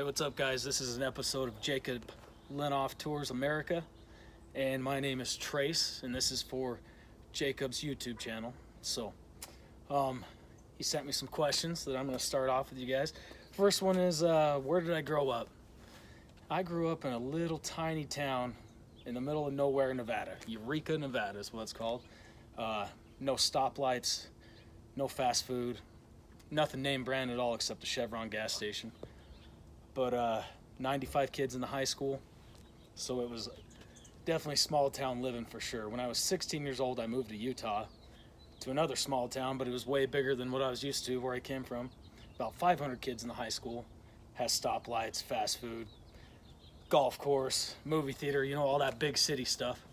Hey, what's up, guys? This is an episode of Jacob Lenhoff Tours America, and my name is Trace, and this is for Jacob's YouTube channel. So, he sent me some questions that I'm going to start off with you guys. First one is, where did I grow up? I grew up in a little tiny town in the middle of nowhere, Nevada. Eureka, Nevada is what it's called. No stoplights, no fast food, nothing name brand at all except the Chevron gas station. But 95 kids in the high school, so it was definitely small town living for sure. When I was 16 years old, I moved to Utah, to another small town, but it was way bigger than what I was used to where I came from. About 500 kids in the high school, has stoplights, fast food, golf course, movie theater, you know, all that big city stuff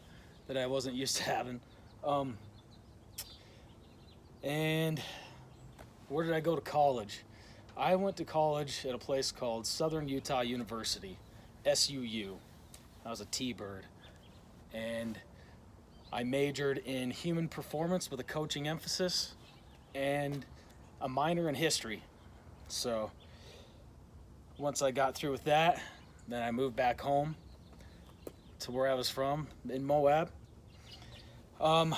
that I wasn't used to having. And where did I go to college? I went to college at a place called Southern Utah University, SUU. I was a T-bird. And I majored in human performance with a coaching emphasis and a minor in history. So once I got through with that, then I moved back home to where I was from in Moab. What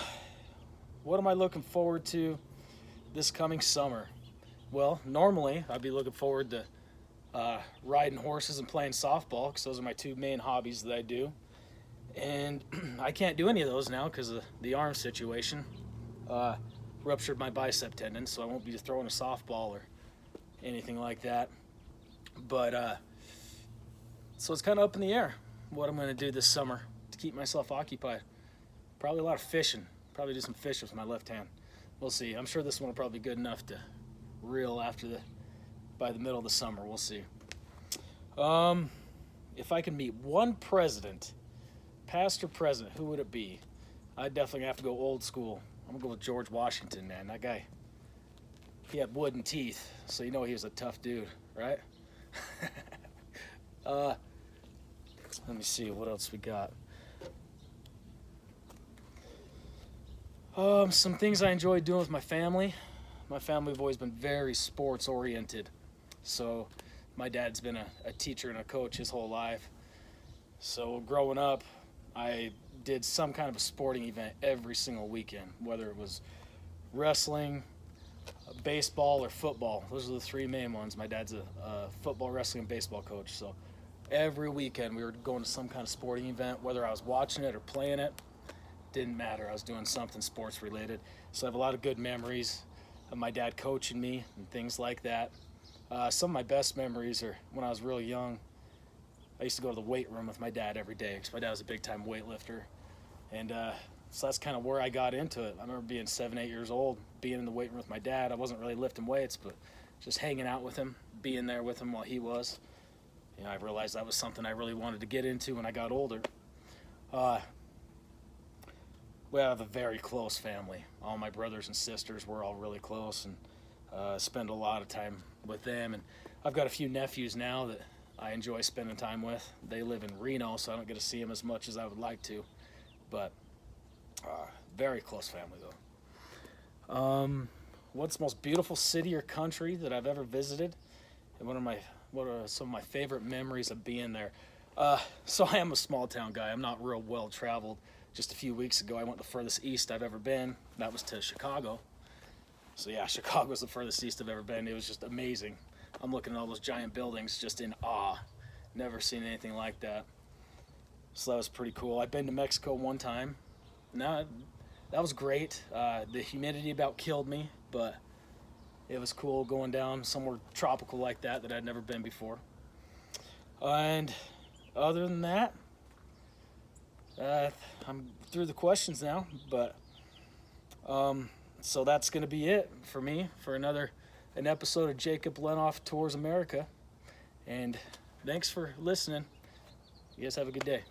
am I looking forward to this coming summer? Well, normally I'd be looking forward to riding horses and playing softball, because those are my two main hobbies that I do. And I can't do any of those now because of the arm situation. Ruptured my bicep tendon, so I won't be throwing a softball or anything like that. But so it's kind of up in the air what I'm going to do this summer to keep myself occupied. Probably a lot of fishing. Probably do some fishing with my left hand. We'll see. I'm sure this one will probably be good enough to reel by the middle of the summer. We'll see. If I can meet one president, past or present, who would it be? I'd definitely have to go old school. I'm gonna go with George Washington, man. That guy, he had wooden teeth, so you know he was a tough dude, right? Let me see what else we got. Some things I enjoy doing with my family. My family have always been very sports oriented. So my dad's been a teacher and a coach his whole life. So growing up, I did some kind of a sporting event every single weekend, whether it was wrestling, baseball, or football. Those are the three main ones. My dad's a football, wrestling, and baseball coach. So every weekend we were going to some kind of sporting event, whether I was watching it or playing it, didn't matter. I was doing something sports related. So I have a lot of good memories of my dad coaching me and things like that. Some of my best memories are when I was real young. I used to go to the weight room with my dad every day because my dad was a big-time weightlifter. And so that's kind of where I got into it. I remember being 7, 8 years old, being in the weight room with my dad. I wasn't really lifting weights, but just hanging out with him, being there with him while he was. You know, I realized that was something I really wanted to get into when I got older. We have a very close family. All my brothers and sisters, we're all really close, and spend a lot of time with them. And I've got a few nephews now that I enjoy spending time with. They live in Reno, so I don't get to see them as much as I would like to. But very close family, though. What's the most beautiful city or country that I've ever visited? And what are some of my favorite memories of being there? So I am a small town guy. I'm not real well traveled. Just a few weeks ago, I went the furthest east I've ever been. That was to Chicago. So yeah, Chicago was the furthest east I've ever been. It was just amazing. I'm looking at all those giant buildings just in awe. Never seen anything like that. So that was pretty cool. I've been to Mexico one time. That was great. The humidity about killed me, but it was cool going down somewhere tropical like that I'd never been before. And other than that, I'm through the questions now, but so that's going to be it for me for an episode of Jacob Lenhoff Tours America. And thanks for listening. You guys have a good day.